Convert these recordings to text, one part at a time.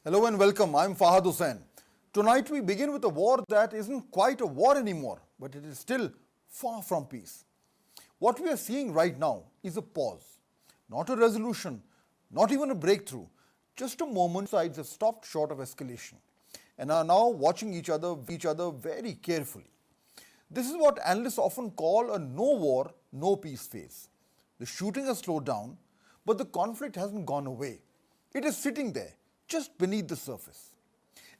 Hello and welcome. I'm Fahd Husain. Tonight we begin with a war that isn't quite a war anymore, but it is still far from peace. What we are seeing right now is a pause, not a resolution, not even a breakthrough, just a moment sides have stopped short of escalation and are now watching each other very carefully. This is what analysts often call a no war, no peace phase. The shooting has slowed down, but the conflict hasn't gone away. It is sitting there, just beneath the surface.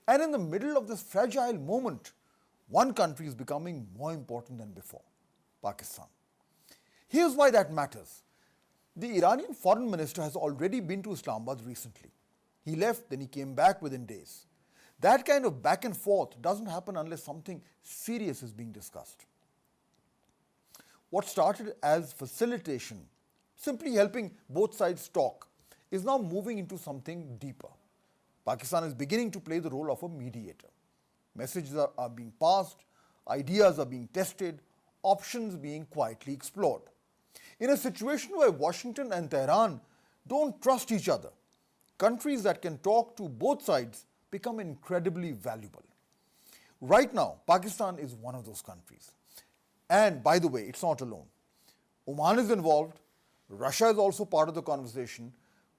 And in the middle of this fragile moment, one country is becoming more important than before: Pakistan. Here's why that matters. The Iranian foreign minister has already been to Islamabad recently. He left, then he came back within days. That kind of back and forth doesn't happen unless something serious is being discussed. What started as facilitation, simply helping both sides talk, is now moving into something deeper. Pakistan is beginning to play the role of a mediator. Messages are being passed, ideas are being tested, options being quietly explored. In a situation where Washington and Tehran don't trust each other, countries that can talk to both sides become incredibly valuable. Right now, Pakistan is one of those countries. And by the way, it's not alone. Oman is involved, Russia is also part of the conversation,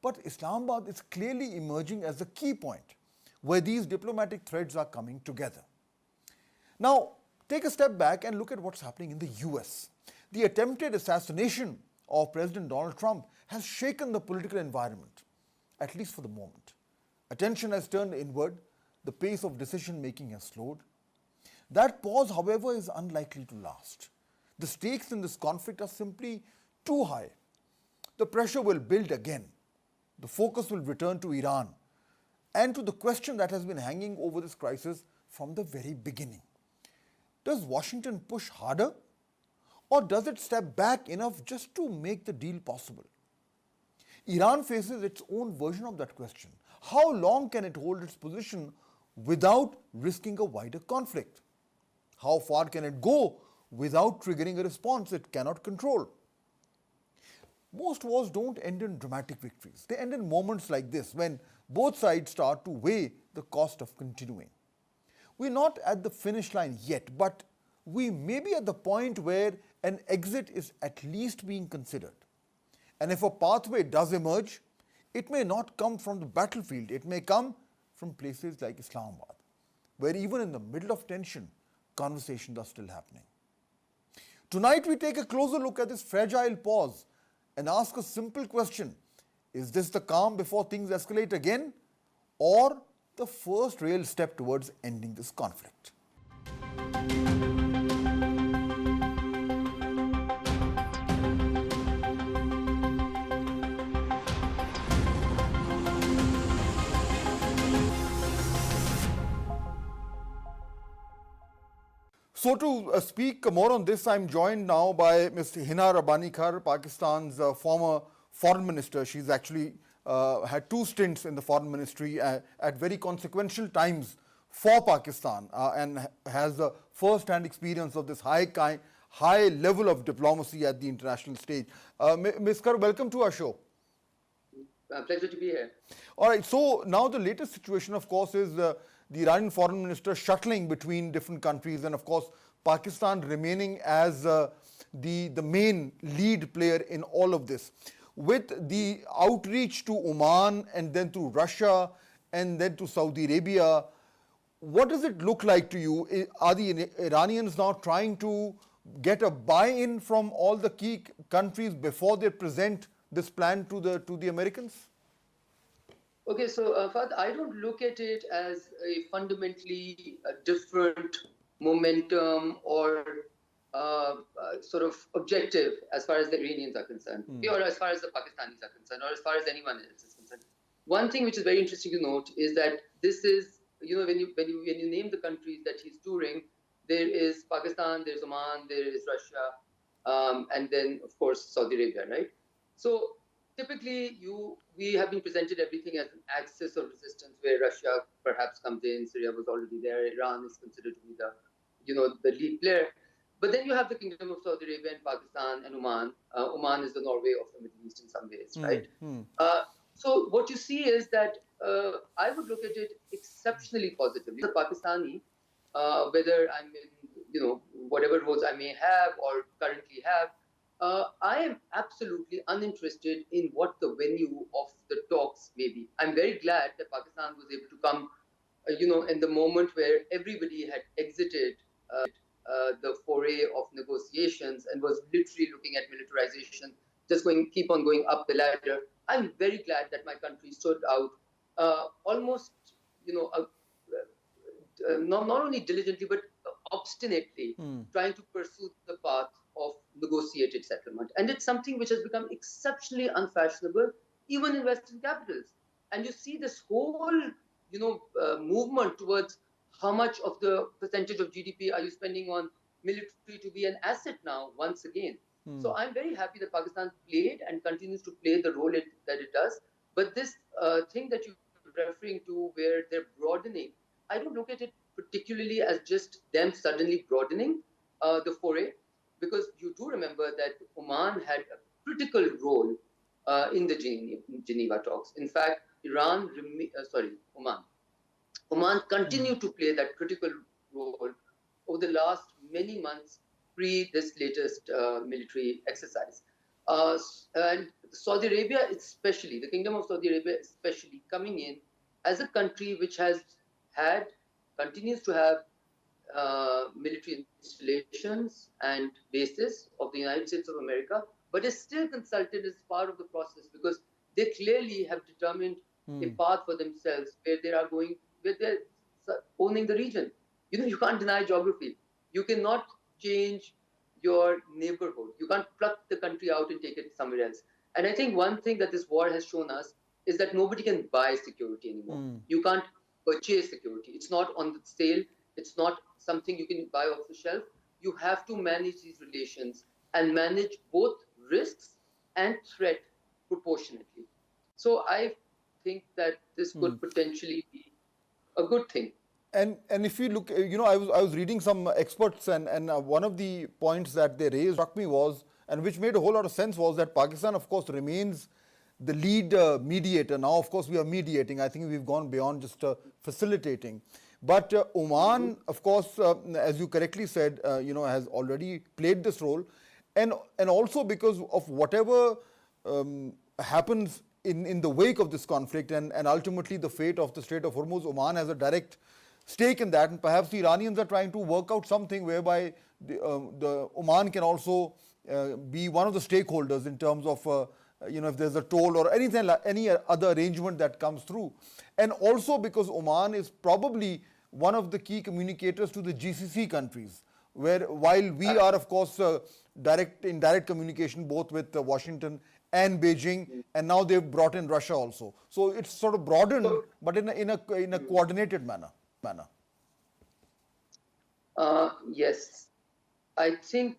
but Islamabad is clearly emerging as the key point where these diplomatic threads are coming together. Now, take a step back and look at what's happening in the US. The attempted assassination of President Donald Trump has shaken the political environment, at least for the moment. Attention has turned inward, the pace of decision making has slowed. That pause, however, is unlikely to last. The stakes in this conflict are simply too high. The pressure will build again. The focus will return to Iran and to the question that has been hanging over this crisis from the very beginning. Does Washington push harder, or does it step back enough just to make the deal possible? Iran faces its own version of that question. How long can it hold its position without risking a wider conflict? How far can it go without triggering a response it cannot control? Most wars don't end in dramatic victories. They end in moments like this, when both sides start to weigh the cost of continuing. We're not at the finish line yet, but we may be at the point where an exit is at least being considered. And if a pathway does emerge, it may not come from the battlefield. It may come from places like Islamabad, where even in the middle of tension, conversations are still happening. Tonight, we take a closer look at this fragile pause and ask a simple question: is this the calm before things escalate again, or the first real step towards ending this conflict? So to speak more on this, I'm joined now by Ms. Hina Rabbani Khar, Pakistan's former foreign minister. She's actually had two stints in the foreign ministry at very consequential times for Pakistan and has a first-hand experience of this high level of diplomacy at the international stage. Ms. Khar, welcome to our show. Pleasure to be here. All right, so now the latest situation, of course, is the Iranian foreign minister shuttling between different countries, and of course Pakistan remaining as the main lead player in all of this. With the outreach to Oman and then to Russia and then to Saudi Arabia, what does it look like to you? Are the Iranians now trying to get a buy-in from all the key countries before they present this plan to the Americans? Okay, so Fahd, I don't look at it as a fundamentally different momentum or sort of objective as far as the Iranians are concerned, or as far as the Pakistanis are concerned, or as far as anyone else is concerned. One thing which is very interesting to note is that this is, when you name the countries that he's touring, there is Pakistan, there's Oman, there is Russia, and then of course Saudi Arabia, right? So typically, we have been presented everything as an axis of resistance, where Russia perhaps comes in, Syria was already there, Iran is considered to be the lead player. But then you have the Kingdom of Saudi Arabia and Pakistan and Oman. Oman is the Norway of the Middle East in some ways, right? So what you see is that I would look at it exceptionally positively. The Pakistani, whether I'm in, whatever roles I may have or currently have, I am absolutely uninterested in what the venue of the talks may be. I'm very glad that Pakistan was able to come, in the moment where everybody had exited the foray of negotiations and was literally looking at militarization, just keep on going up the ladder. I'm very glad that my country stood out almost, not only diligently but obstinately trying to pursue the path of negotiated settlement. And it's something which has become exceptionally unfashionable, even in Western capitals. And you see this whole, movement towards how much of the percentage of GDP are you spending on military to be an asset now, once again. So I'm very happy that Pakistan played and continues to play the role that it does. But this thing that you're referring to, where they're broadening, I don't look at it particularly as just them suddenly broadening the foray, because you do remember that Oman had a critical role in the Geneva talks. In fact, Oman. Oman continued to play that critical role over the last many months pre this latest military exercise. And Saudi Arabia, especially, the Kingdom of Saudi Arabia, especially, coming in as a country which has had, continues to have military installations and bases of the United States of America, but is still consulted as part of the process, because they clearly have determined a path for themselves where they are going, where they're owning the region. You can't deny geography. You cannot change your neighborhood. You can't pluck the country out and take it somewhere else. And I think one thing that this war has shown us is that nobody can buy security anymore. You can't purchase security. It's not on the sale. It's not something you can buy off the shelf. You have to manage these relations and manage both risks and threat proportionately. So I think that this could potentially be a good thing. And if you look, I was reading some experts, and one of the points that they raised struck me was, and which made a whole lot of sense, was that Pakistan, of course, remains the lead mediator. Now, of course, we are mediating. I think we've gone beyond just facilitating. But Oman, of course, as you correctly said, has already played this role, and also because of whatever happens in the wake of this conflict, and ultimately the fate of the Strait of Hormuz, Oman has a direct stake in that, and perhaps the Iranians are trying to work out something whereby the Oman can also be one of the stakeholders in terms of if there's a toll or anything, any other arrangement that comes through. And also because Oman is probably one of the key communicators to the GCC countries, where while we are, of course, in direct communication both with Washington and Beijing, and now they've brought in Russia also. So it's sort of broadened, but in a coordinated manner. Yes, I think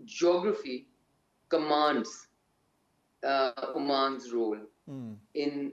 geography commands Oman's role in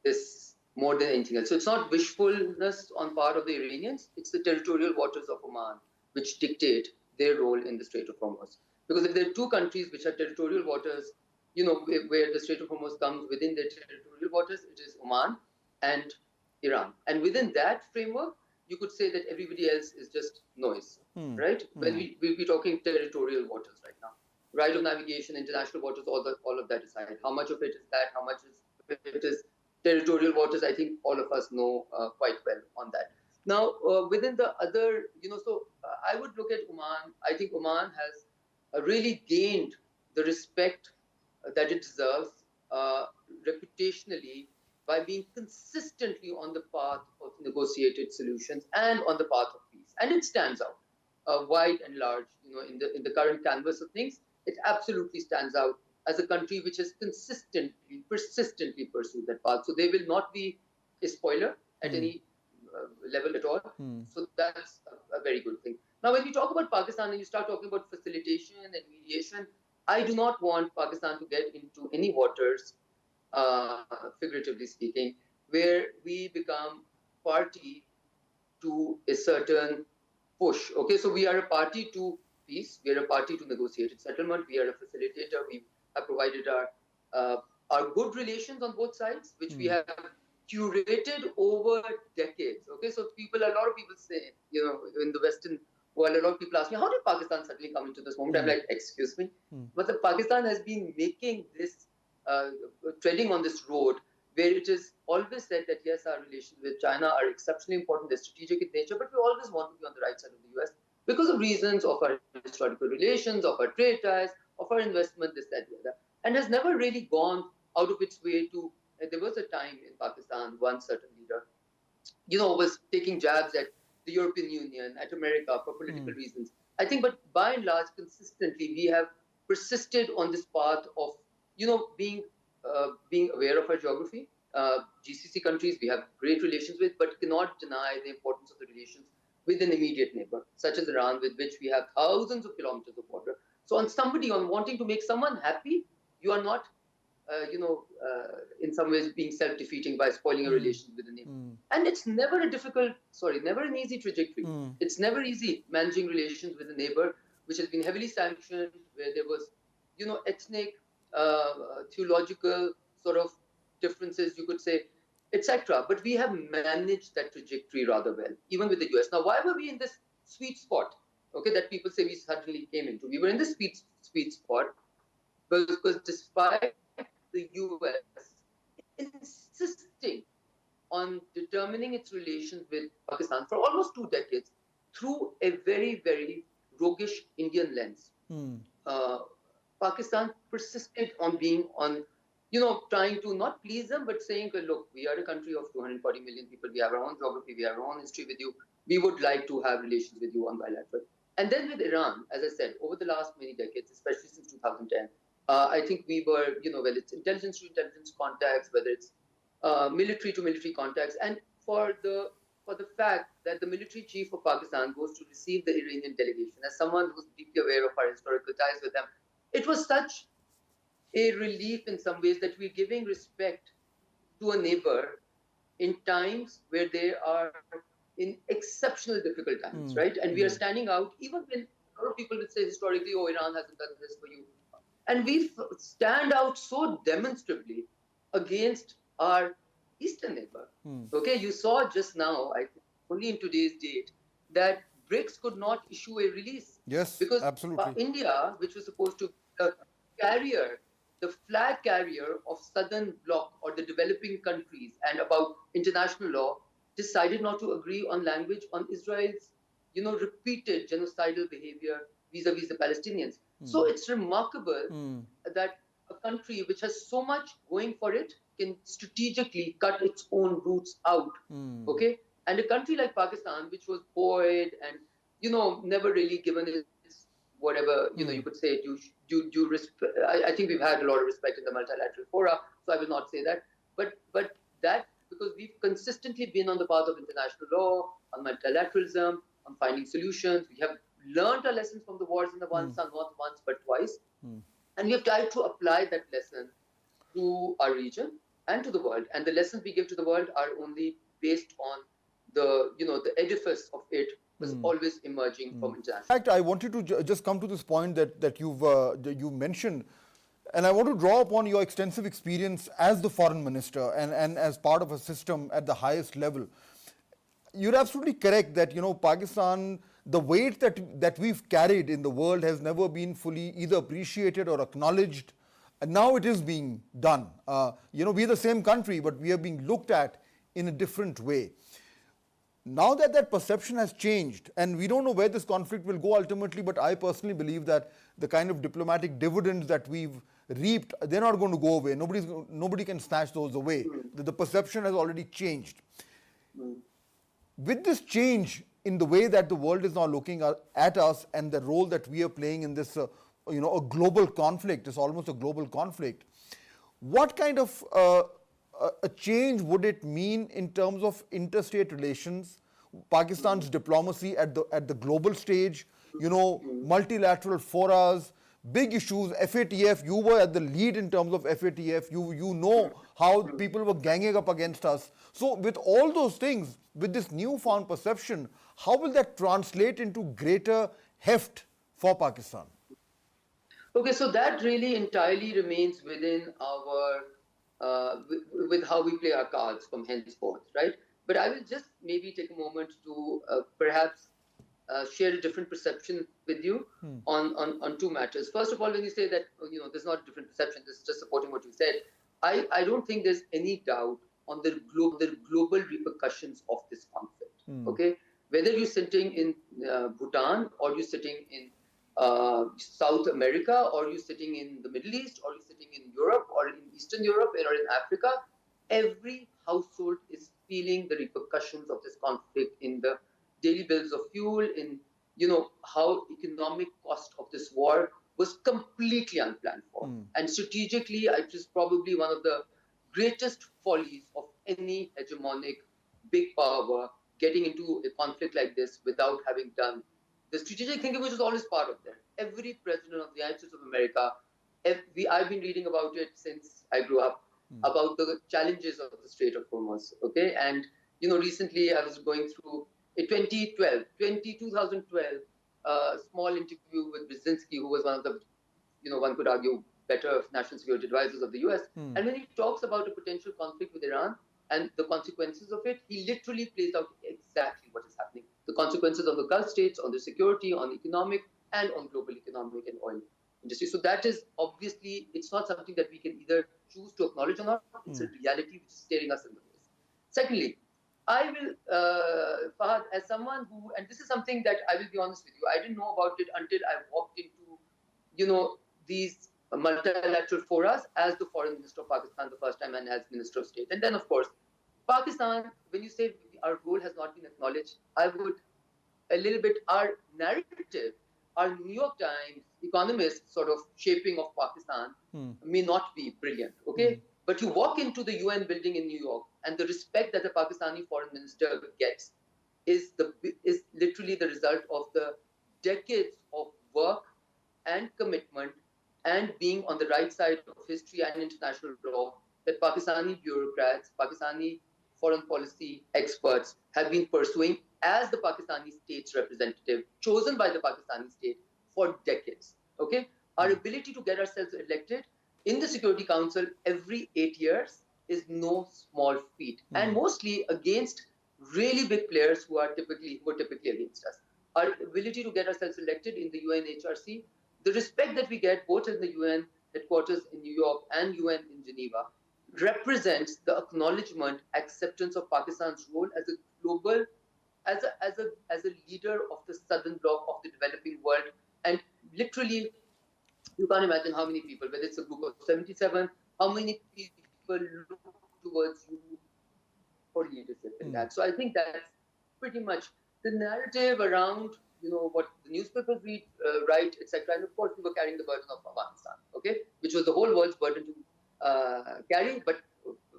this more than anything else. So it's not wishfulness on part of the Iranians, it's the territorial waters of Oman which dictate their role in the Strait of Hormuz. Because if there are two countries which have territorial waters, where the Strait of Hormuz comes within their territorial waters, it is Oman and Iran. And within that framework, you could say that everybody else is just noise, right? When we'll be talking territorial waters right now. Right of navigation, international waters, all of that aside. How much of it is that? How much of it is territorial waters? I think all of us know quite well on that. Now, within the other, I would look at Oman. I think Oman has really gained the respect that it deserves reputationally by being consistently on the path of negotiated solutions and on the path of peace. And it stands out wide and large, in the current canvas of things. It absolutely stands out as a country which has persistently pursued that path. So they will not be a spoiler at any level at all. So that's a very good thing. Now, when we talk about Pakistan and you start talking about facilitation and mediation, I do not want Pakistan to get into any waters, figuratively speaking, where we become party to a certain push. Okay, so we are a party to peace, we are a party to negotiated settlement, we are a facilitator, we have provided our are good relations on both sides, which we have curated over decades. Okay, so a lot of people say, in the Western world, a lot of people ask me, how did Pakistan suddenly come into this moment? I'm like, excuse me, but the Pakistan has been making this, treading on this road where it is always said that yes, our relations with China are exceptionally important, they're strategic in nature, but we always want to be on the right side of the US because of reasons of our historical relations, of our trade ties, of our investment, this, that, the other, and has never really gone out of its way to. There was a time in Pakistan, one certain leader, was taking jabs at the European Union, at America for political reasons. I think, but by and large, consistently, we have persisted on this path of, being aware of our geography. GCC countries we have great relations with, but cannot deny the importance of the relations with an immediate neighbor, such as Iran, with which we have thousands of kilometers of border. So, on wanting to make someone happy, you are not in some ways being self-defeating by spoiling a relation with a neighbor. And it's never never an easy trajectory. It's never easy managing relations with a neighbor, which has been heavily sanctioned, where there was, ethnic, theological sort of differences, you could say, etc. But we have managed that trajectory rather well, even with the US. Now, why were we in this sweet spot? Okay, that people say we suddenly came into. We were in this sweet spot because despite the US insisting on determining its relations with Pakistan for almost 2 decades through a very, very roguish Indian lens. Pakistan persisted on being trying to not please them, but saying, look, we are a country of 240 million people. We have our own geography. We have our own history with you. We would like to have relations with you on bilateral. And then with Iran, as I said, over the last many decades, especially since 2010, I think we were, whether it's intelligence to intelligence contacts, whether it's military to military contacts, and for the fact that the military chief of Pakistan goes to receive the Iranian delegation, as someone who's deeply aware of our historical ties with them, it was such a relief in some ways that we're giving respect to a neighbor in times where they are in exceptional difficult times, right? And we are standing out, even when a lot of people would say historically, oh, Iran hasn't done this for you. And we stand out so demonstrably against our eastern neighbor. Okay, you saw just now, I think, only in today's date, that BRICS could not issue a release. Yes, because absolutely. India, which was supposed to the flag carrier of Southern Bloc or the developing countries and about international law, decided not to agree on language on Israel's, repeated genocidal behavior vis-a-vis the Palestinians. So it's remarkable that a country which has so much going for it can strategically cut its own roots out. Okay, and a country like Pakistan, which was buoyed and never really given its whatever you could say due respect. I think we've had a lot of respect in the multilateral fora, so I will not say that. But that because we've consistently been on the path of international law, on multilateralism, on finding solutions. We have learned our lessons from the wars in the not once but twice, and we have tried to apply that lesson to our region and to the world. And the lessons we give to the world are only based on the edifice of it was always emerging from international. In fact, I wanted to just come to this point that you mentioned, and I want to draw upon your extensive experience as the foreign minister and as part of a system at the highest level. You're absolutely correct that Pakistan, the weight that we've carried in the world has never been fully either appreciated or acknowledged, and now it is being done. We're the same country, but we are being looked at in a different way. Now that perception has changed, and we don't know where this conflict will go ultimately, but I personally believe that the kind of diplomatic dividends that we've reaped, they're not going to go away. Nobody can snatch those away. The perception has already changed. With this change in the way that the world is now looking at us and the role that we are playing in this, a global conflict, it's almost a global conflict, what kind of a change would it mean in terms of interstate relations, Pakistan's diplomacy at the global stage, multilateral forums, big issues, FATF, you were at the lead in terms of FATF, you know how people were ganging up against us. So with all those things, with this newfound perception, how will that translate into greater heft for Pakistan? Okay, so that really entirely remains within our with how we play our cards from henceforth, right? But I will just maybe take a moment to perhaps share a different perception with you on two matters. First of all, when you say that there's not a different perception, this is just supporting what you said. I don't think there's any doubt on the global repercussions of this conflict. Okay, whether you're sitting in Bhutan or you're sitting in South America or you're sitting in the Middle East or you're sitting in Europe or in Eastern Europe or in Africa, every household is feeling the repercussions of this conflict in the daily bills of fuel, in how economic cost of this war was completely unplanned for. And strategically, it is probably one of the greatest follies of any hegemonic big power getting into a conflict like this without having done the strategic thinking, which is always part of that. Every president of the United States of America, I've been reading about it since I grew up, about the challenges of the Strait of Hormuz. Okay, and recently I was going through a 2012 small interview with Brzezinski, who was one of the, one could argue, better national security advisors of the US. And when he talks about a potential conflict with Iran and the consequences of it, he literally plays out exactly what is happening. The consequences on the Gulf states, on the security, on economic, and on global economic and oil industry. So that is obviously, it's not something that we can either choose to acknowledge or not. It's a reality which is staring us in the face. Secondly, I will, Fahd, as someone who, and this is something that I will be honest with you, I didn't know about it until I walked into, these multilateral forums as the foreign minister of Pakistan the first time and as minister of state. And then, of course, Pakistan, when you say our role has not been acknowledged, I would a little bit, our narrative, our New York Times economist sort of shaping of Pakistan may not be brilliant, okay? But you walk into the UN building in New York and the respect that the Pakistani foreign minister gets is literally the result of the decades of work and commitment and being on the right side of history and international law that Pakistani bureaucrats, Pakistani foreign policy experts have been pursuing as the Pakistani state's representative, chosen by the Pakistani state for decades. Okay? Our ability to get ourselves elected in the Security Council every 8 years is no small feat, and mostly against really big players who are typically against us. Our ability to get ourselves elected in the UNHRC, the respect that we get both in the UN headquarters in New York and UN in Geneva, represents the acknowledgement, acceptance of Pakistan's role as a global, as a leader of the southern bloc of the developing world. And literally, you can't imagine how many people, whether it's a group of 77, how many people look towards you for leadership in that. So I think that's pretty much the narrative around, what the newspapers read, write, etc. And of course, we were carrying the burden of Afghanistan, okay, which was the whole world's burden to carry, but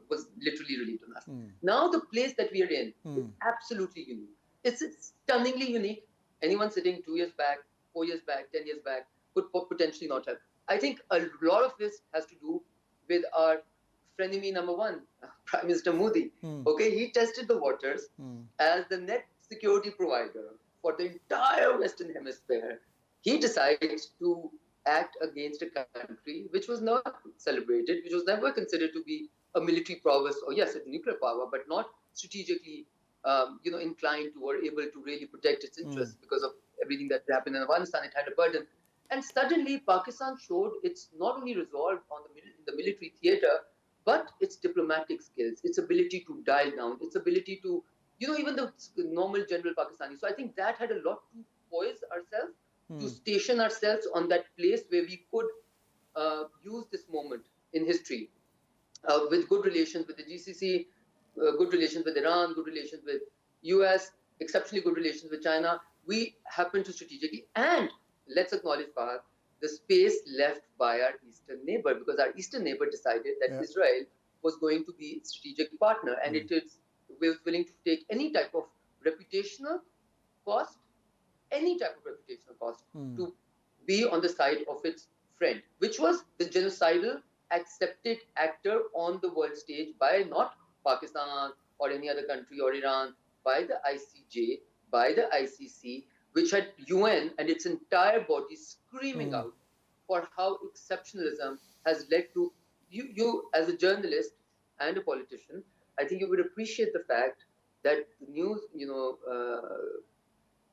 was literally relieved on us. Now the place that we are in is absolutely unique. It's stunningly unique. Anyone sitting 2 years back, 4 years back, 10 years back could potentially not have. I think a lot of this has to do with our frenemy number one, Prime Minister Modi. Okay, he tested the waters as the net security provider for the entire Western Hemisphere. He decides to act against a country which was not celebrated, which was never considered to be a military prowess, or yes, a nuclear power, but not strategically, inclined to or able to really protect its interests because of everything that happened in Afghanistan. It had a burden. And suddenly, Pakistan showed its not only resolve in the military theater, but its diplomatic skills, its ability to dial down, its ability to, even the normal general Pakistani. So I think that had a lot to poise ourselves, to station ourselves on that place where we could use this moment in history with good relations with the GCC, good relations with Iran, good relations with US, exceptionally good relations with China. We happen to strategically, and let's acknowledge, Fahd, the space left by our eastern neighbor, because our eastern neighbor decided that Israel was going to be its strategic partner, and it is willing to take any type of reputational cost, to be on the side of its friend, which was the genocidal accepted actor on the world stage by not Pakistan or any other country or Iran, by the ICJ, by the ICC, which had UN and its entire body screaming out for how exceptionalism has led to you as a journalist and a politician, I think you would appreciate the fact that the news,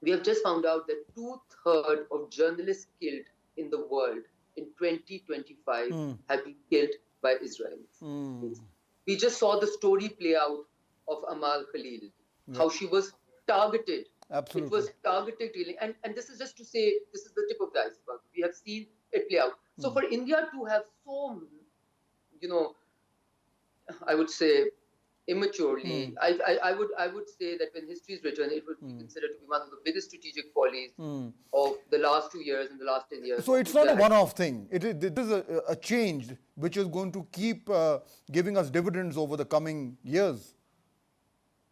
we have just found out that two-thirds of journalists killed in the world in 2025 have been killed by Israelis. We just saw the story play out of Amal Khalil, how she was targeted. It Absolutely. was targeted killing. And this is just to say, this is the tip of the iceberg. We have seen it play out. So for India to have so, I would say, immaturely, I would say that when history is written, it would be considered to be one of the biggest strategic follies of the last 2 years and the last 10 years. So it's not a one-off thing. It is a change which is going to keep giving us dividends over the coming years.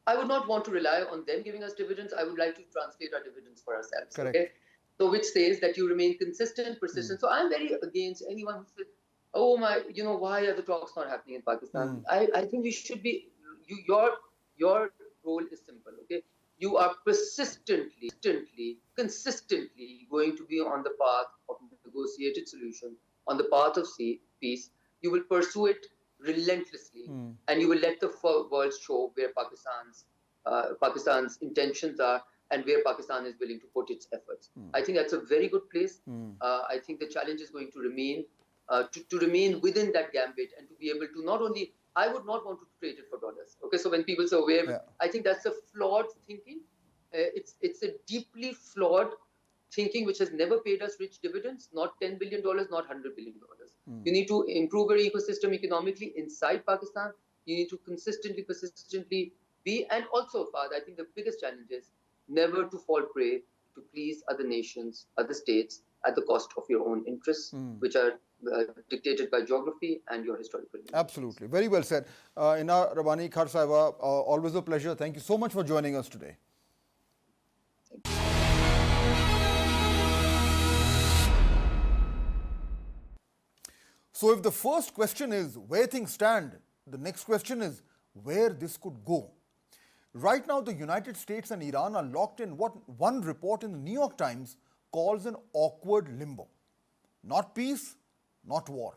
I would not want to rely on them giving us dividends. I would like to translate our dividends for ourselves. Correct. Okay? So which says that you remain consistent, persistent. So I'm very against anyone who says, oh my, why are the talks not happening in Pakistan? I think we should be, your role is simple, okay? You are persistently, consistently going to be on the path of negotiated solution, on the path of peace. You will pursue it relentlessly, and you will let the world show where Pakistan's intentions are and where Pakistan is willing to put its efforts. I think that's a very good place. I think the challenge is going to remain to remain within that gambit and to be able to not only, I would not want to trade it for dollars. Okay, so when people say, I think that's a flawed thinking. It's a deeply flawed thinking which has never paid us rich dividends, not $10 billion, not $100 billion. You need to improve our ecosystem economically inside Pakistan. You need to persistently be, and also, Fahd, I think the biggest challenge is never to fall prey to please other nations, other states, at the cost of your own interests, which are dictated by geography and your historical limitations. Absolutely. Very well said. Ina Rabani Khar Sahiba, always a pleasure. Thank you so much for joining us today. So if the first question is where things stand, the next question is where this could go. Right now, the United States and Iran are locked in what one report in the New York Times calls an awkward limbo. Not peace, not war.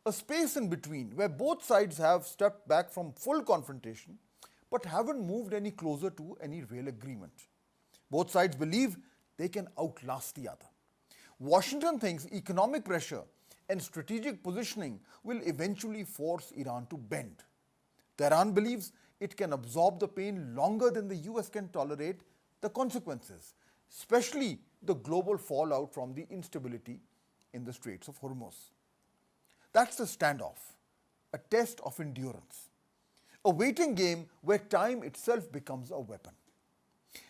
A space in between where both sides have stepped back from full confrontation but haven't moved any closer to any real agreement. Both sides believe they can outlast the other. Washington thinks economic pressure and strategic positioning will eventually force Iran to bend. Tehran believes it can absorb the pain longer than the US can tolerate the consequences, especially the global fallout from the instability in the Straits of Hormuz. That's the standoff, a test of endurance, a waiting game where time itself becomes a weapon.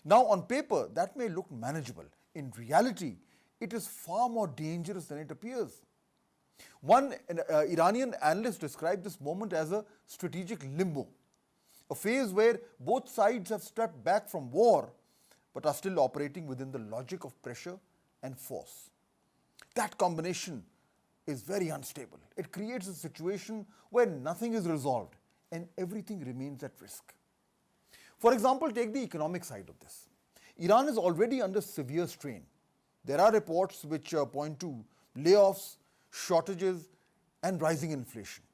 Now, on paper, that may look manageable. In reality, it is far more dangerous than it appears. One Iranian analyst described this moment as a strategic limbo, a phase where both sides have stepped back from war but are still operating within the logic of pressure and force. That combination is very unstable. It creates a situation where nothing is resolved and everything remains at risk. For example, take the economic side of this. Iran is already under severe strain. There are reports which point to layoffs, shortages, and rising inflation.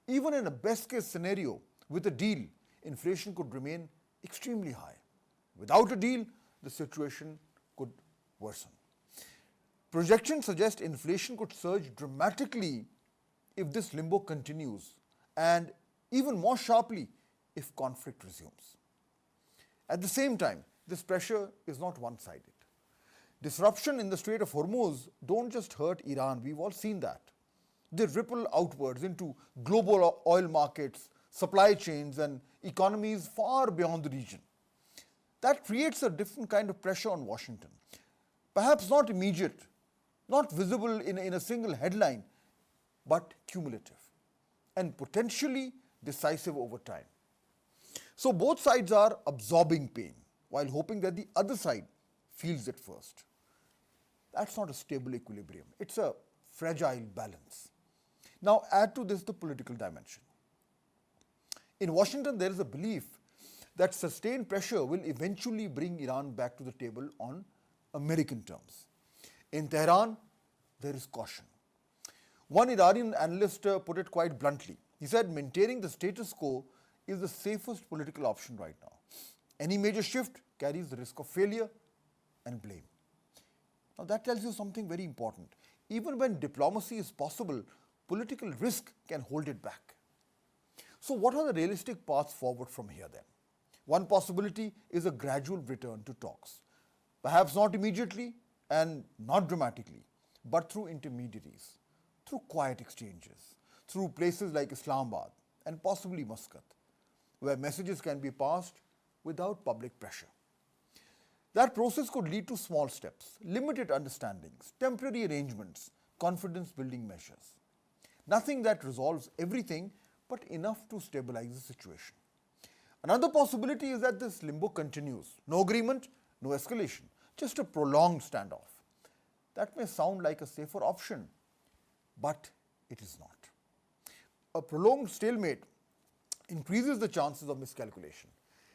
Even in a best-case scenario, with a deal, inflation could remain extremely high. Without a deal, the situation could worsen. Projections suggest inflation could surge dramatically if this limbo continues, and even more sharply if conflict resumes. At the same time, this pressure is not one-sided. Disruption in the Strait of Hormuz don't just hurt Iran, we've all seen that. They ripple outwards into global oil markets, supply chains, and economies far beyond the region. That creates a different kind of pressure on Washington. Perhaps not immediate, not visible in a single headline, but cumulative and potentially decisive over time. So both sides are absorbing pain while hoping that the other side feels it first. That's not a stable equilibrium. It's a fragile balance. Now add to this the political dimension. In Washington, there is a belief that sustained pressure will eventually bring Iran back to the table on American terms. In Tehran, there is caution. One Iranian analyst put it quite bluntly. He said maintaining the status quo is the safest political option right now. Any major shift carries the risk of failure and blame. Now that tells you something very important. Even when diplomacy is possible, political risk can hold it back. So what are the realistic paths forward from here then? One possibility is a gradual return to talks. Perhaps not immediately and not dramatically, but through intermediaries, through quiet exchanges, through places like Islamabad and possibly Muscat, where messages can be passed without public pressure. That process could lead to small steps, limited understandings, temporary arrangements, confidence-building measures. Nothing that resolves everything, but enough to stabilize the situation. Another possibility is that this limbo continues. No agreement, no escalation, just a prolonged standoff. That may sound like a safer option, but it is not. A prolonged stalemate increases the chances of miscalculation.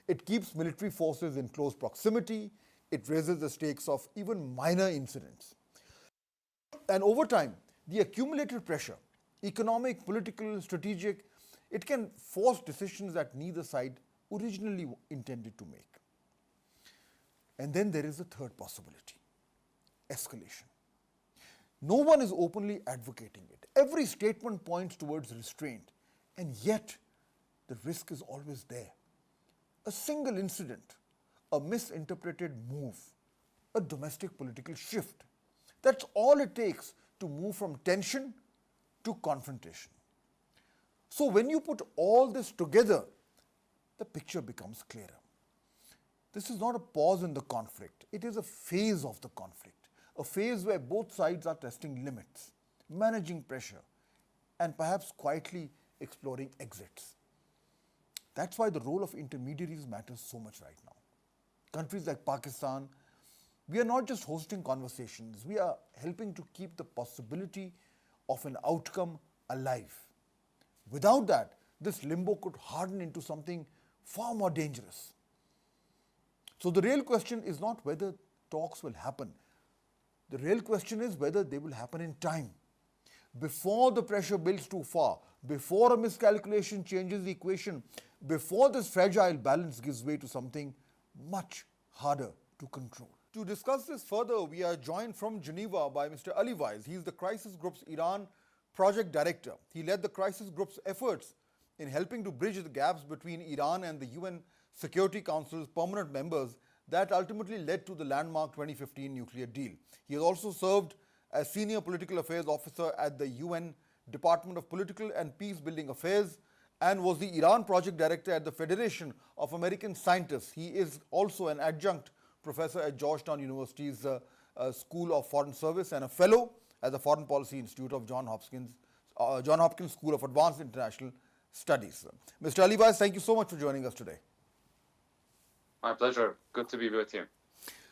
It keeps military forces in close proximity. It raises the stakes of even minor incidents. And over time, the accumulated pressure, economic, political, strategic, it can force decisions that neither side originally intended to make. And then there is a third possibility, escalation. No one is openly advocating it. Every statement points towards restraint, and yet the risk is always there. A single incident, a misinterpreted move, a domestic political shift. That's all it takes to move from tension to confrontation. So when you put all this together, the picture becomes clearer. This is not a pause in the conflict. It is a phase of the conflict, a phase where both sides are testing limits, managing pressure, and perhaps quietly exploring exits. That's why the role of intermediaries matters so much right now. Countries like Pakistan, we are not just hosting conversations, we are helping to keep the possibility of an outcome alive. Without that, this limbo could harden into something far more dangerous. So the real question is not whether talks will happen. The real question is whether they will happen in time. Before the pressure builds too far, before a miscalculation changes the equation, before this fragile balance gives way to something much harder to control. To discuss this further, we are joined from Geneva by Mr. Ali Vaez. He is the Crisis Group's Iran Project Director. He led the Crisis Group's efforts in helping to bridge the gaps between Iran and the UN Security Council's permanent members that ultimately led to the landmark 2015 nuclear deal. He has also served as Senior Political Affairs Officer at the UN Department of Political and Peace-Building Affairs and was the Iran Project Director at the Federation of American Scientists. He is also an adjunct professor at Georgetown University's School of Foreign Service and a fellow at the Foreign Policy Institute of Johns Hopkins School of Advanced International Studies. Mr. Ali Vaez, thank you so much for joining us today. My pleasure. Good to be with you.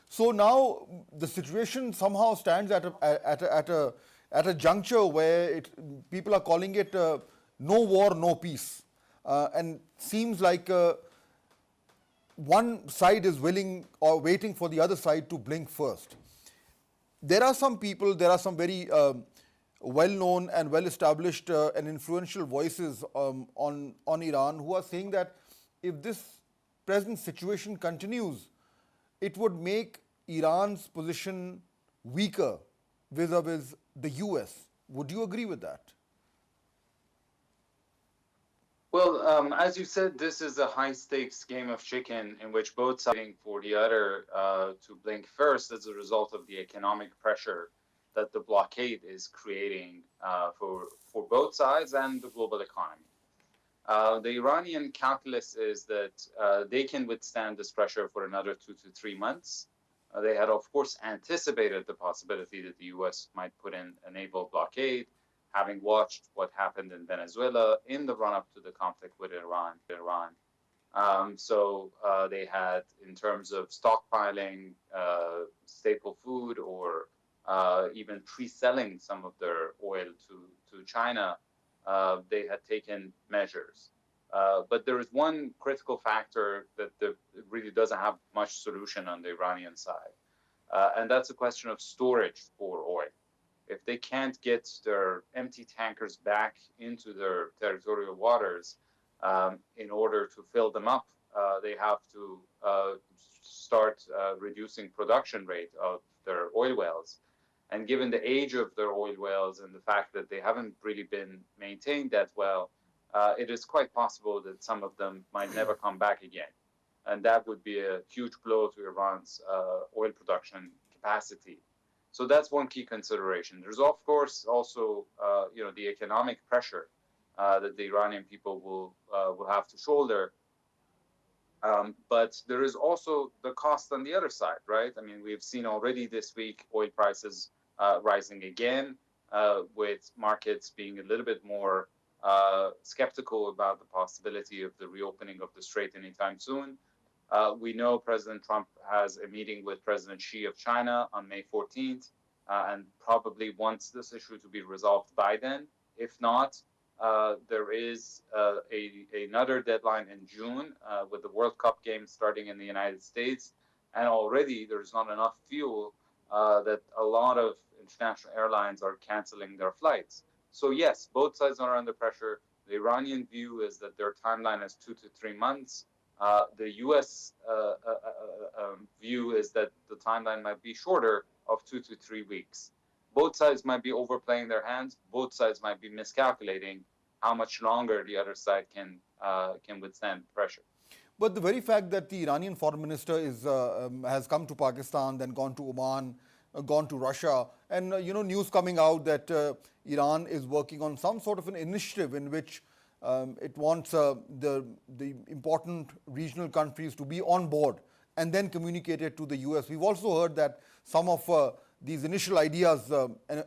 So now the situation somehow stands at a juncture where people are calling it no war, no peace, and seems like one side is willing or waiting for the other side to blink first. There are some people, there are some very well-known and well-established and influential voices on Iran who are saying that if this present situation continues, it would make Iran's position weaker vis-a-vis the US. Would you agree with that? Well, as you said, this is a high-stakes game of chicken in which both sides are waiting for the other to blink first as a result of the economic pressure that the blockade is creating for both sides and the global economy. The Iranian calculus is that they can withstand this pressure for another 2 to 3 months. They had, of course, anticipated the possibility that the U.S. might put in a naval blockade, having watched what happened in Venezuela in the run-up to the conflict with Iran. So they had, in terms of stockpiling staple food or even pre-selling some of their oil to China, they had taken measures. But there is one critical factor that really doesn't have much solution on the Iranian side, and that's a question of storage for oil. if they can't get their empty tankers back into their territorial waters in order to fill them up, they have to start reducing production rate of their oil wells. And given the age of their oil wells and the fact that they haven't really been maintained that well, it is quite possible that some of them might never come back again. And that would be a huge blow to Iran's oil production capacity. So that's one key consideration. There's of course also the economic pressure that the Iranian people will have to shoulder. But there is also the cost on the other side, right? I mean, we've seen already this week oil prices rising again, with markets being a little bit more skeptical about the possibility of the reopening of the strait anytime soon. We know President Trump has a meeting with President Xi of China on May 14th, and probably wants this issue to be resolved by then. If not, there is another deadline in June with the World Cup games starting in the United States, and already there's not enough fuel that a lot of international airlines are canceling their flights. So yes, both sides are under pressure. The Iranian view is that their timeline is 2 to 3 months. The U.S. View is that the timeline might be shorter, of 2 to 3 weeks. Both sides might be overplaying their hands. Both sides might be miscalculating how much longer the other side can withstand pressure. But the very fact that the Iranian foreign minister has come to Pakistan, then gone to Oman, gone to Russia, and news coming out that Iran is working on some sort of an initiative in which it wants the important regional countries to be on board and then communicate it to the US. We've also heard that some of these initial ideas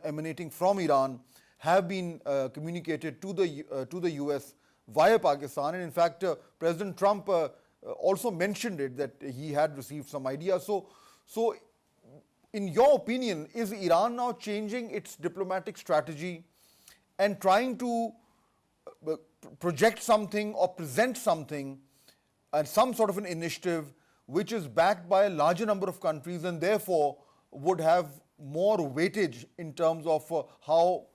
emanating from Iran have been communicated to the US via Pakistan. And in fact, President Trump also mentioned it, that he had received some ideas. So in your opinion, is Iran now changing its diplomatic strategy and trying to project something or present something and some sort of an initiative which is backed by a larger number of countries and therefore would have more weightage in terms of how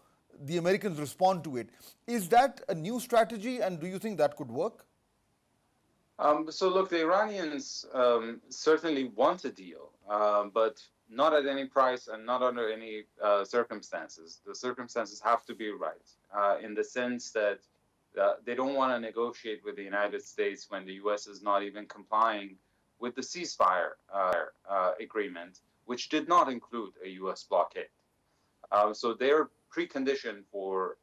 the Americans respond to it? Is that a new strategy, and do you think that could work? So look, the Iranians certainly want a deal, but not at any price and not under any circumstances. The circumstances have to be right, in the sense that they don't want to negotiate with the United States when the U.S. is not even complying with the ceasefire agreement, which did not include a U.S. blockade. So their precondition for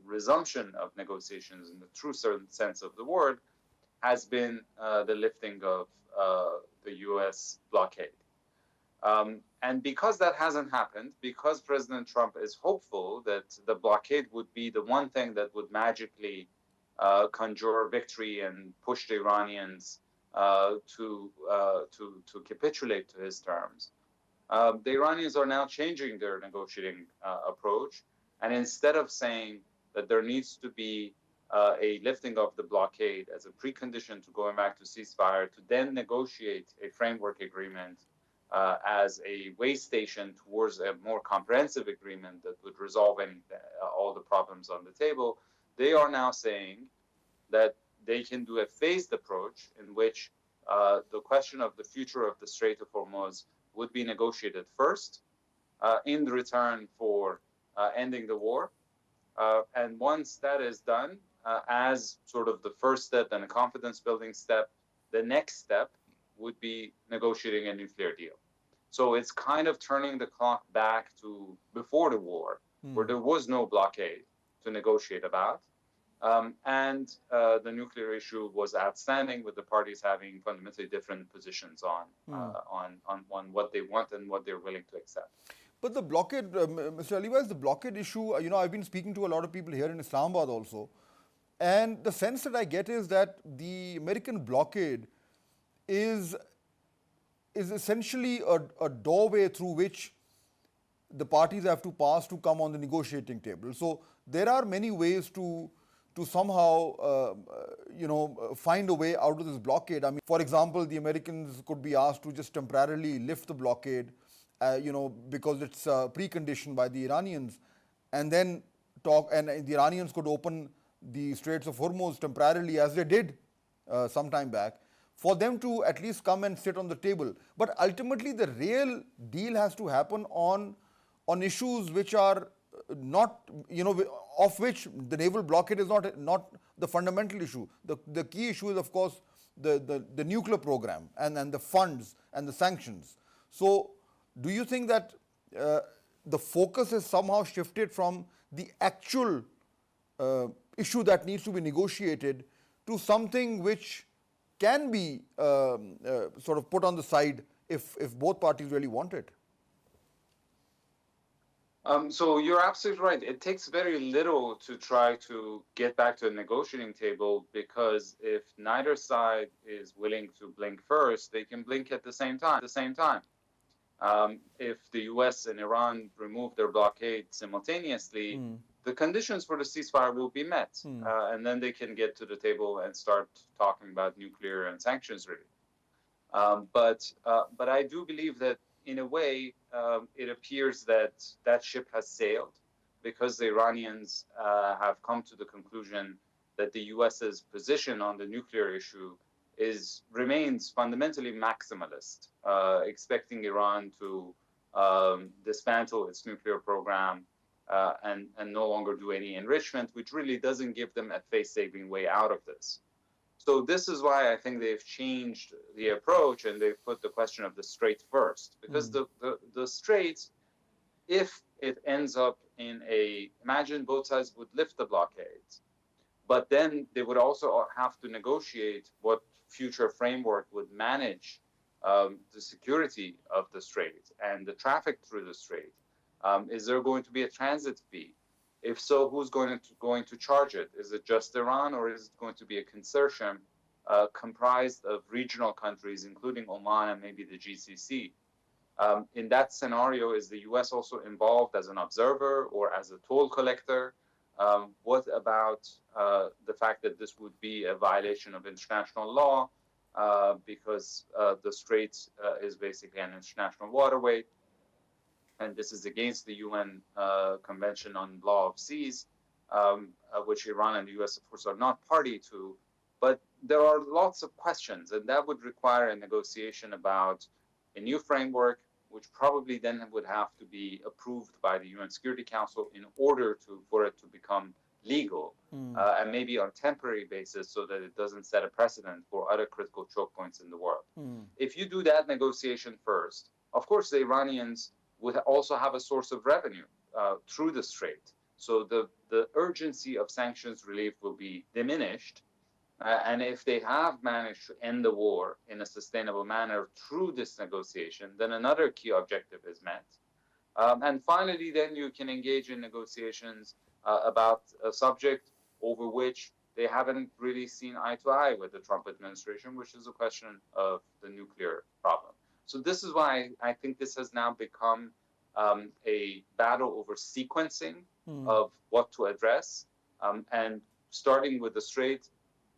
resumption of negotiations in the true sense of the word has been the lifting of the U.S. blockade. And because that hasn't happened, because President Trump is hopeful that the blockade would be the one thing that would magically conjure victory and push the Iranians to capitulate to his terms, the Iranians are now changing their negotiating approach. And instead of saying that there needs to be a lifting of the blockade as a precondition to going back to ceasefire, to then negotiate a framework agreement as a way station towards a more comprehensive agreement that would resolve all the problems on the table, they are now saying that they can do a phased approach in which the question of the future of the Strait of Hormuz would be negotiated first in return for ending the war. And once that is done, as sort of the first step and a confidence building step, the next step would be negotiating a nuclear deal. So it's kind of turning the clock back to before the war, where there was no blockade to negotiate about. And the nuclear issue was outstanding, with the parties having fundamentally different positions on what they want and what they're willing to accept. But the blockade, Mr. Aliwaz, the blockade issue, I've been speaking to a lot of people here in Islamabad also, and the sense that I get is that the American blockade is essentially a doorway through which the parties have to pass to come on the negotiating table. So there are many ways to somehow, find a way out of this blockade. I mean, for example, the Americans could be asked to just temporarily lift the blockade because it's preconditioned by the Iranians, and then the Iranians could open the Straits of Hormuz temporarily, as they did some time back, for them to at least come and sit on the table. But ultimately, the real deal has to happen on issues which are not, of which the naval blockade is not the fundamental issue. The key issue is, of course, the nuclear program and the funds and the sanctions. So, do you think that the focus is somehow shifted from the actual issue that needs to be negotiated to something which can be sort of put on the side if both parties really want it? So you're absolutely right. It takes very little to try to get back to a negotiating table, because if neither side is willing to blink first, they can blink at the same time. If the US and Iran remove their blockade simultaneously, the conditions for the ceasefire will be met. And then they can get to the table and start talking about nuclear and sanctions, really. But I do believe that, in a way, it appears that that ship has sailed, because the Iranians have come to the conclusion that the US's position on the nuclear issue remains fundamentally maximalist, expecting Iran to dismantle its nuclear program and no longer do any enrichment, which really doesn't give them a face-saving way out of this. So this is why I think they've changed the approach, and they've put the question of the Strait first, because the Strait, if it ends up imagine both sides would lift the blockades, but then they would also have to negotiate what future framework would manage the security of the Strait and the traffic through the Strait. Is there going to be a transit fee? If so, who's going to charge it? Is it just Iran, or is it going to be a consortium comprised of regional countries, including Oman and maybe the GCC? In that scenario, is the US also involved as an observer or as a toll collector? What about the fact that this would be a violation of international law, because the Strait is basically an international waterway, and this is against the UN Convention on Law of Seas, which Iran and the US, of course, are not party to. But there are lots of questions, and that would require a negotiation about a new framework, which probably then would have to be approved by the UN Security Council in order for it to become legal, and maybe on a temporary basis, so that it doesn't set a precedent for other critical choke points in the world. If you do that negotiation first, of course, the Iranians would also have a source of revenue through the Strait. So the urgency of sanctions relief will be diminished. And if they have managed to end the war in a sustainable manner through this negotiation, then another key objective is met. And finally, then you can engage in negotiations about a subject over which they haven't really seen eye to eye with the Trump administration, which is the question of the nuclear problem. So this is why I think this has now become a battle over sequencing of what to address. And starting with the Strait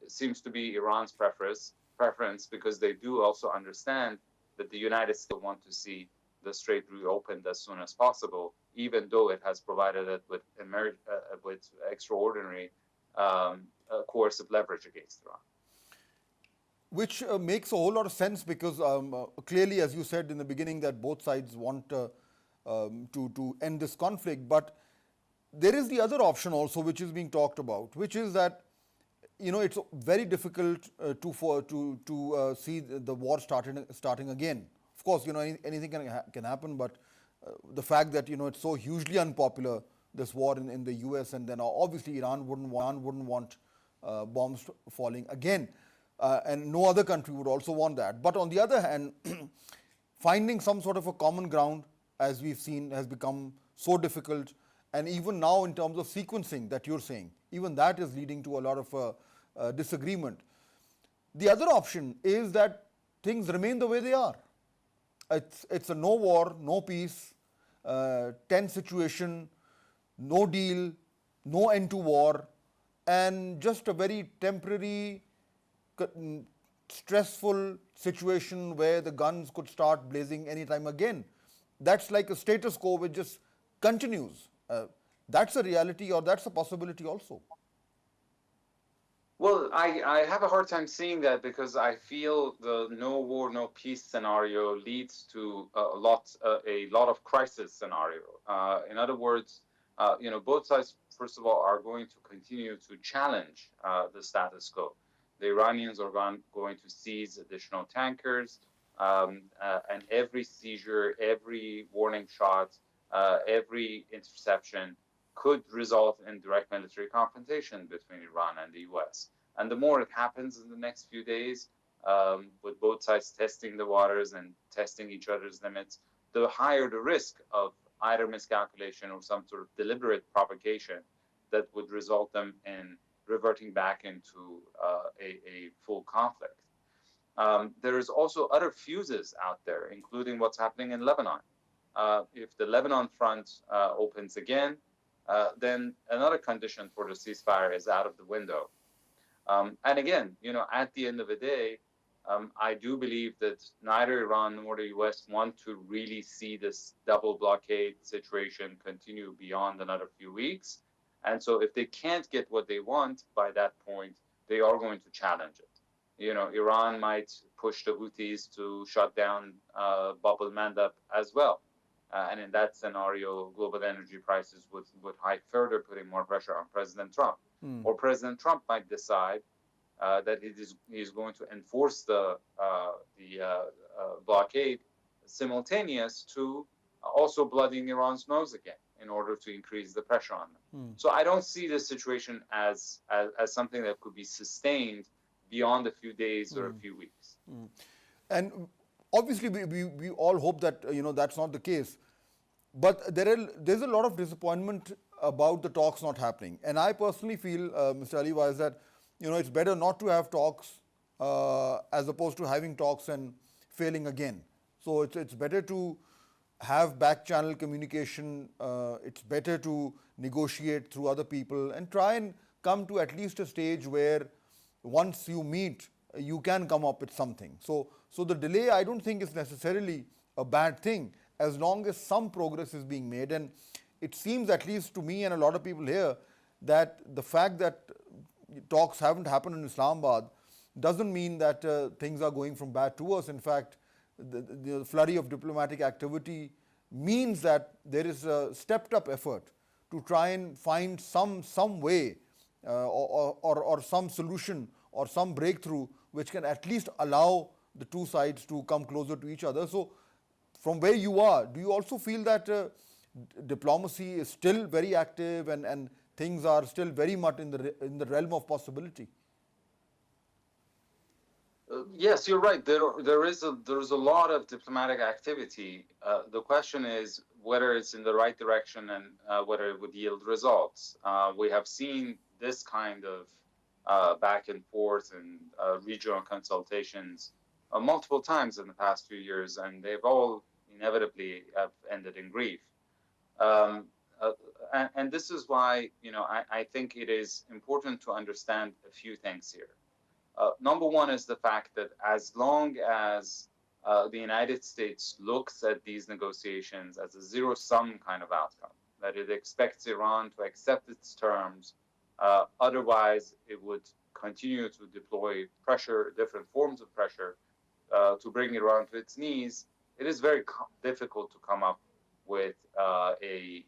seems to be Iran's preference, because they do also understand that the United States want to see the Strait reopened as soon as possible, even though it has provided it with extraordinary coercive leverage against Iran. Which makes a whole lot of sense, because clearly, as you said in the beginning, that both sides want to end this conflict. But there is the other option also, which is being talked about, which is that it's very difficult to see the war starting again. Of course, anything can happen, but the fact that it's so hugely unpopular, this war in the US, and then obviously Iran wouldn't want bombs falling again. And no other country would also want that. But on the other hand, finding some sort of a common ground, as we've seen, has become so difficult. And even now, in terms of sequencing that you're saying, even that is leading to a lot of disagreement. The other option is that things remain the way they are. It's a no war, no peace, tense situation, no deal, no end to war, and just a very temporary, stressful situation where the guns could start blazing anytime again. that's like a status quo which just continues. That's a reality, or that's a possibility also. Well, I have a hard time seeing that because I feel the no war, no peace scenario leads to a lot of crisis scenario. In other words, both sides, first of all, are going to continue to challenge the status quo. The Iranians are going to seize additional tankers, and every seizure, every warning shot, every interception could result in direct military confrontation between Iran and the US. And the more it happens in the next few days, with both sides testing the waters and testing each other's limits, the higher the risk of either miscalculation or some sort of deliberate provocation that would result them in reverting back into a full conflict. There is also other fuses out there, including what's happening in Lebanon. If the Lebanon front opens again, then another condition for the ceasefire is out of the window. And again, at the end of the day, I do believe that neither Iran nor the US want to really see this double blockade situation continue beyond another few weeks. And so if they can't get what they want by that point, they are going to challenge it. Iran might push the Houthis to shut down Bab el-Mandab as well. And in that scenario, global energy prices would hike further, putting more pressure on President Trump. Or President Trump might decide that he's going to enforce the blockade simultaneous to also blooding Iran's nose again in order to increase the pressure on them. So I don't see this situation as something that could be sustained beyond a few days or a few weeks. And obviously, we all hope that that's not the case. But there's a lot of disappointment about the talks not happening. And I personally feel, Mr. Ali Vaez, that it's better not to have talks as opposed to having talks and failing again. So it's better to have back channel communication. It's better to negotiate through other people and try and come to at least a stage where once you meet, you can come up with something. So the delay, I don't think, is necessarily a bad thing as long as some progress is being made. And it seems, at least to me and a lot of people here, that the fact that talks haven't happened in Islamabad doesn't mean that things are going from bad to worse. In fact, the flurry of diplomatic activity means that there is a stepped up effort to try and find some way or some solution or some breakthrough which can at least allow the two sides to come closer to each other. So from where you are, do you also feel that diplomacy is still very active and things are still very much in the realm of possibility? Yes, you're right. There's a lot of diplomatic activity. The question is whether it's in the right direction and whether it would yield results. We have seen this kind of back and forth and regional consultations multiple times in the past few years, and they've all inevitably have ended in grief. And this is why I think it is important to understand a few things here. Number one is the fact that as long as the United States looks at these negotiations as a zero-sum kind of outcome, that it expects Iran to accept its terms, otherwise it would continue to deploy pressure, different forms of pressure, to bring Iran to its knees, it is very difficult to come up with a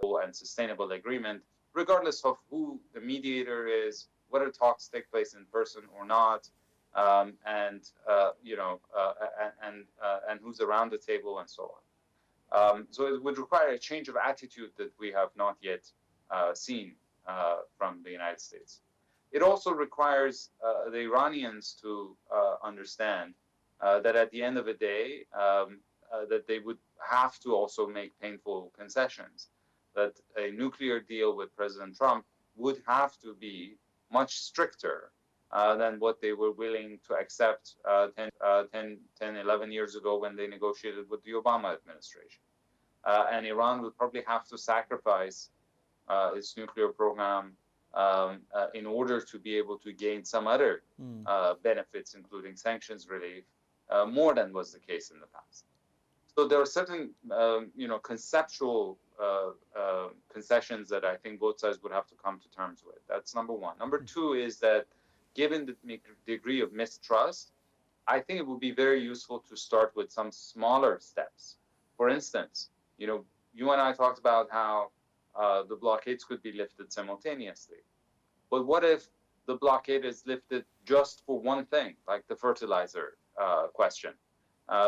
full and sustainable agreement, regardless of who the mediator is, whether talks take place in person or not, and who's around the table and so on. So it would require a change of attitude that we have not yet seen from the United States. It also requires the Iranians to understand that at the end of the day, that they would have to also make painful concessions, that a nuclear deal with President Trump would have to be much stricter than what they were willing to accept 11 years ago when they negotiated with the Obama administration. And Iran would probably have to sacrifice its nuclear program in order to be able to gain some other benefits, including sanctions relief, more than was the case in the past. So there are certain, conceptual concessions that I think both sides would have to come to terms with. That's number one. Number two is that given the degree of mistrust, I think it would be very useful to start with some smaller steps. For instance, you and I talked about how the blockades could be lifted simultaneously. But what if the blockade is lifted just for one thing, like the fertilizer question,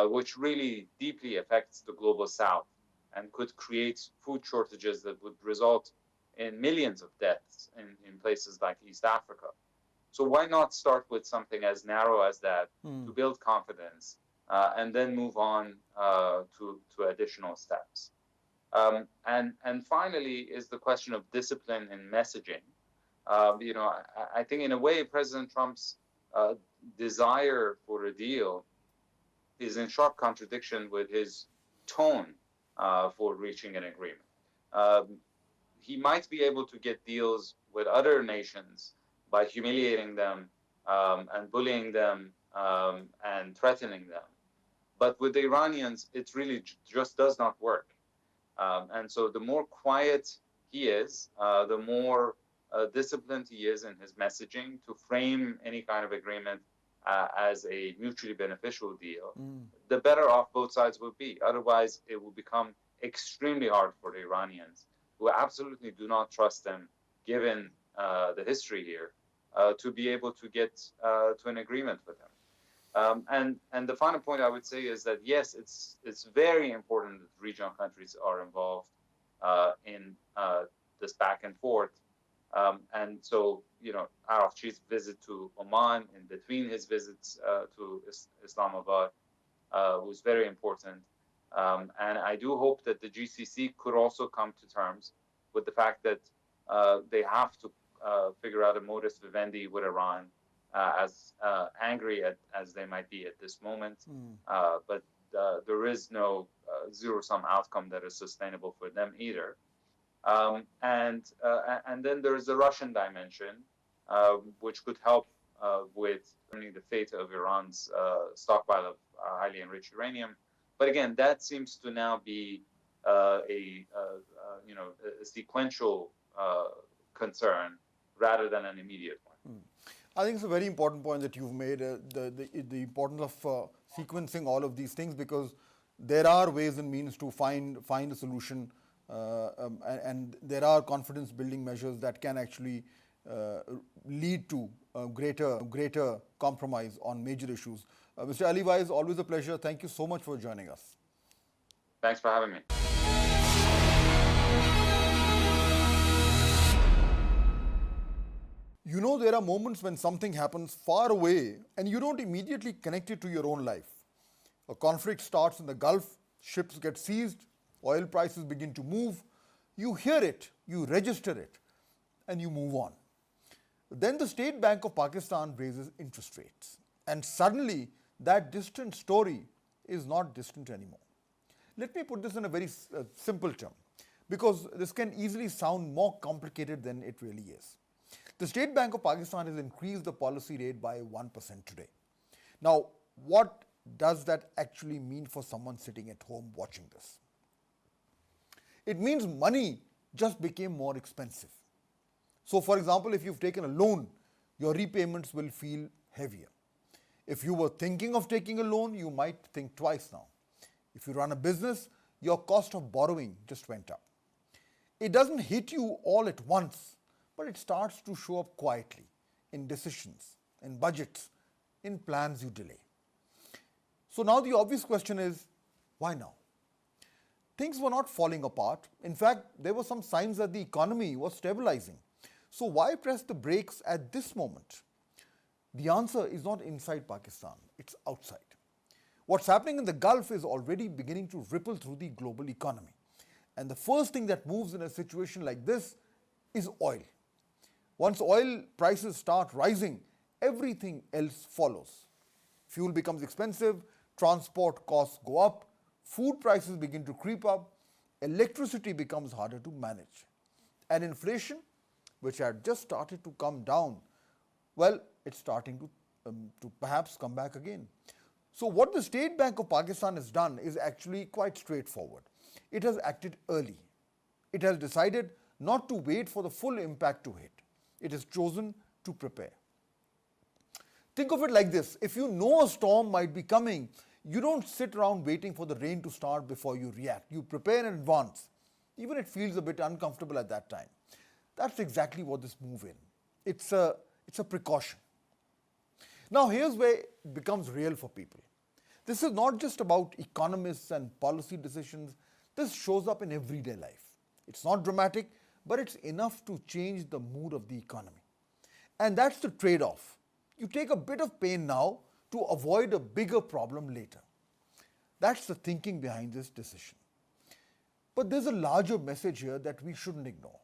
which really deeply affects the global south and could create food shortages that would result in millions of deaths in places like East Africa. So why not start with something as narrow as that to build confidence and then move on to additional steps? And finally is the question of discipline in messaging. I think in a way President Trump's desire for a deal is in sharp contradiction with his tone for reaching an agreement. He might be able to get deals with other nations by humiliating them and bullying them and threatening them. But with the Iranians, it really just does not work. And so the more quiet he is, the more disciplined he is in his messaging to frame any kind of agreement as a mutually beneficial deal, the better off both sides will be. Otherwise, it will become extremely hard for the Iranians, who absolutely do not trust them, given the history here, to be able to get to an agreement with them. And the final point I would say is that, yes, it's very important that regional countries are involved in this back and forth. And so, Arafchi's visit to Oman, in between his visits to Islamabad, was very important. And I do hope that the GCC could also come to terms with the fact that they have to figure out a modus vivendi with Iran, as angry as they might be at this moment. But there is no zero-sum outcome that is sustainable for them either. And then there is the Russian dimension, which could help with determining the fate of Iran's stockpile of highly enriched uranium. But again, that seems to now be a sequential concern rather than an immediate one. I think it's a very important point that you've made, the importance of sequencing all of these things, because there are ways and means to find a solution, and there are confidence building measures that can actually lead to greater compromise on major issues. Mr. Ali Vaez, always a pleasure. Thank you so much for joining us. Thanks for having me. There are moments when something happens far away and you don't immediately connect it to your own life. A conflict starts in the Gulf, ships get seized, oil prices begin to move. You hear it, you register it, and you move on. Then the State Bank of Pakistan raises interest rates, and suddenly that distant story is not distant anymore. Let me put this in a very simple term, because this can easily sound more complicated than it really is. The State Bank of Pakistan has increased the policy rate by 1% today. Now, what does that actually mean for someone sitting at home watching this? It means money just became more expensive. So, for example, if you've taken a loan, your repayments will feel heavier. If you were thinking of taking a loan, you might think twice now. If you run a business, your cost of borrowing just went up. It doesn't hit you all at once, but it starts to show up quietly in decisions, in budgets, in plans you delay. So now the obvious question is, why now? Things were not falling apart. In fact, there were some signs that the economy was stabilizing. So why press the brakes at this moment? The answer is not inside Pakistan, it's outside. What's happening in the Gulf is already beginning to ripple through the global economy. And the first thing that moves in a situation like this is oil. Once oil prices start rising, everything else follows. Fuel becomes expensive, transport costs go up, food prices begin to creep up, electricity becomes harder to manage. And inflation, which had just started to come down, well, it's starting to perhaps come back again. So what the State Bank of Pakistan has done is actually quite straightforward. It has acted early. It has decided not to wait for the full impact to hit. It has chosen to prepare. Think of it like this. If you know a storm might be coming, you don't sit around waiting for the rain to start before you react. You prepare in advance. Even it feels a bit uncomfortable at that time. That's exactly what this move is. It's a precaution. Now here's where it becomes real for people. This is not just about economists and policy decisions. This shows up in everyday life. It's not dramatic, but it's enough to change the mood of the economy. And that's the trade-off. You take a bit of pain now to avoid a bigger problem later. That's the thinking behind this decision. But there's a larger message here that we shouldn't ignore.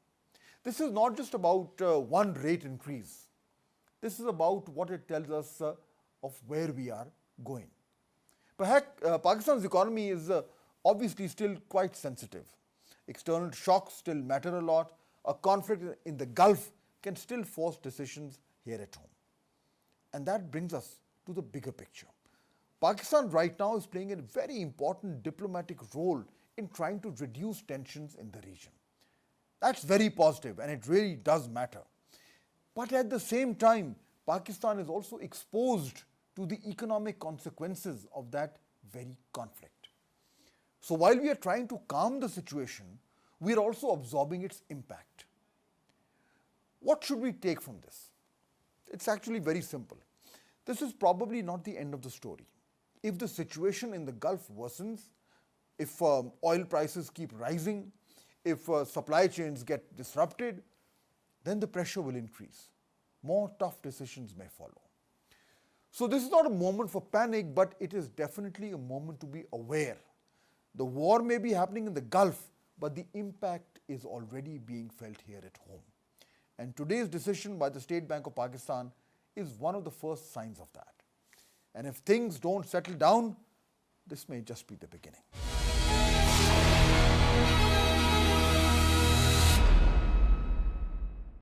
This is not just about one rate increase. This is about what it tells us of where we are going. Perhaps Pakistan's economy is obviously still quite sensitive. External shocks still matter a lot. A conflict in the Gulf can still force decisions here at home. And that brings us to the bigger picture. Pakistan right now is playing a very important diplomatic role in trying to reduce tensions in the region. That's very positive and it really does matter. But at the same time, Pakistan is also exposed to the economic consequences of that very conflict. So while we are trying to calm the situation, we are also absorbing its impact. What should we take from this? It's actually very simple. This is probably not the end of the story. If the situation in the Gulf worsens, if oil prices keep rising, if supply chains get disrupted, then the pressure will increase. More tough decisions may follow. So this is not a moment for panic, but it is definitely a moment to be aware. The war may be happening in the Gulf, but the impact is already being felt here at home. And today's decision by the State Bank of Pakistan is one of the first signs of that. And if things don't settle down, this may just be the beginning.